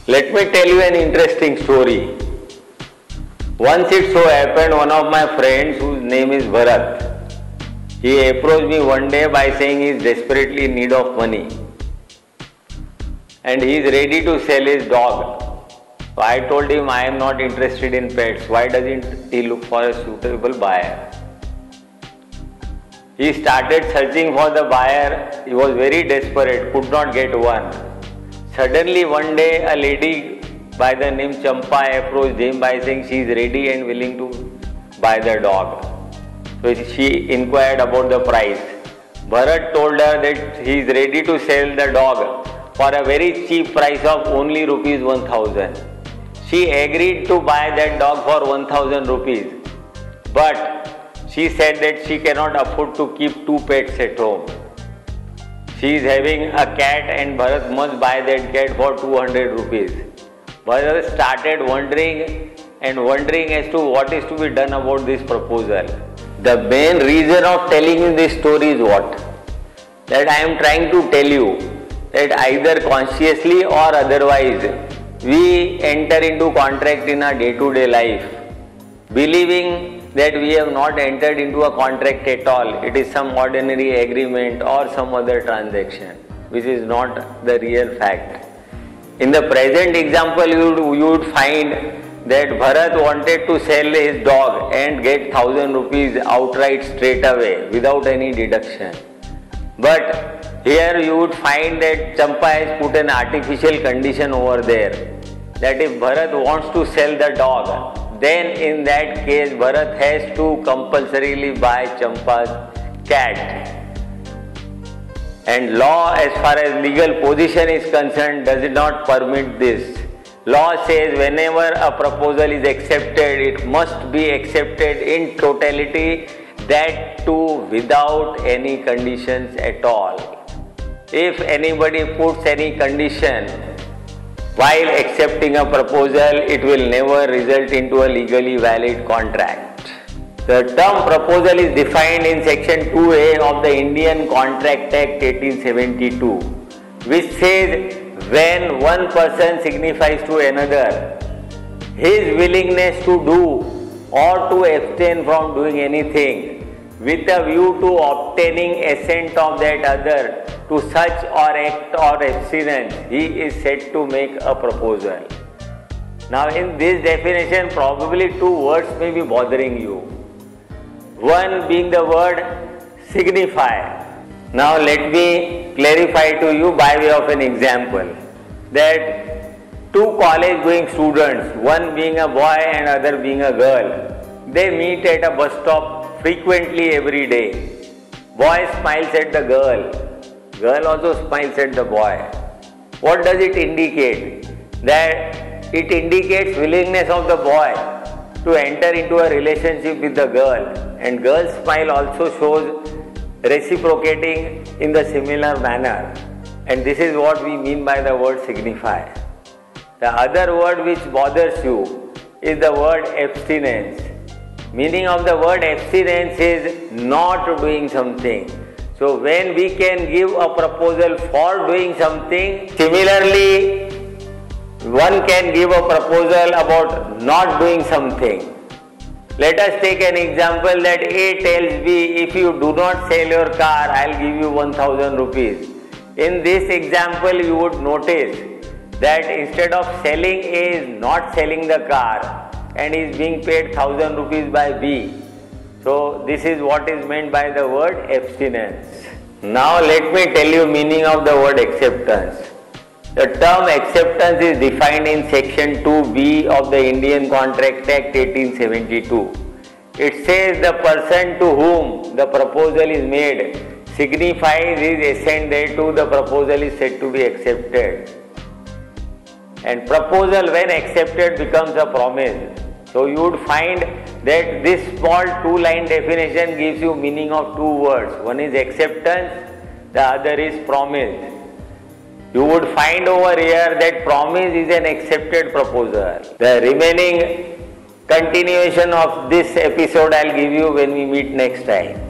Let me tell you an interesting story. Once it so happened, one of my friends whose name is Bharat, he approached me one day by saying he is desperately in need of money and he is ready to sell his dog. So I told him I am not interested in pets. Why doesn't he look for a suitable buyer? He started searching for the buyer. He was very desperate, could not get one. Suddenly one day a lady by the name Champa approached him by saying she is ready and willing to buy the dog. So she inquired about the price. Bharat told her that he is ready to sell the dog for a very cheap price of only rupees 1000. She agreed to buy that dog for 1000 rupees. But she said that she cannot afford to keep two pets at home. She is having a cat and Bharat must buy that cat for 200 rupees. Bharat started wondering as to what is to be done about this proposal. The main reason of telling you this story is what? That I am trying to tell you that either consciously or otherwise we enter into contract in our day-to-day life believing that we have not entered into a contract at all. It is some ordinary agreement or some other transaction, which is not the real fact. In the present example, you would find that Bharat wanted to sell his dog and get 1000 rupees outright straight away without any deduction. But here you would find that Champa has put an artificial condition over there that if Bharat wants to sell the dog, then in that case Bharat has to compulsorily buy Champa's cat. And law, as far as legal position is concerned, does not permit this. Law says whenever a proposal is accepted, it must be accepted in totality, that too without any conditions at all. If anybody puts any condition while accepting a proposal, it will never result into a legally valid contract. The term proposal is defined in section 2A of the Indian Contract Act 1872, which says when one person signifies to another his willingness to do or to abstain from doing anything with a view to obtaining assent of that other to such or act or abstinence, he is said to make a proposal. Now in this definition, probably two words may be bothering you. One being the word signify. Now let me clarify to you by way of an example that two college going students, one being a boy and other being a girl, they meet at a bus stop frequently every day. Boy smiles at the girl. Girl also smiles at the boy. What does it indicate? That it indicates willingness of the boy to enter into a relationship with the girl, and girl's smile also shows reciprocating in the similar manner, and this is what we mean by the word signify. The other word which bothers you is the word abstinence. Meaning of the word abstinence is not doing something. So when we can give a proposal for doing something, similarly one can give a proposal about not doing something. Let us take an example that A tells B, if you do not sell your car, I will give you 1000 rupees. In this example, you would notice that instead of selling, A is not selling the car and is being paid 1000 rupees by B. So this is what is meant by the word abstinence. Now let me tell you meaning of the word acceptance. The term acceptance is defined in section 2B of the Indian Contract Act 1872. It says the person to whom the proposal is made signifies his assent thereto, the proposal is said to be accepted. And proposal when accepted becomes a promise. So you would find that this small two-line definition gives you meaning of two words. One is acceptance, the other is promise. You would find over here that promise is an accepted proposal. The remaining continuation of this episode I will give you when we meet next time.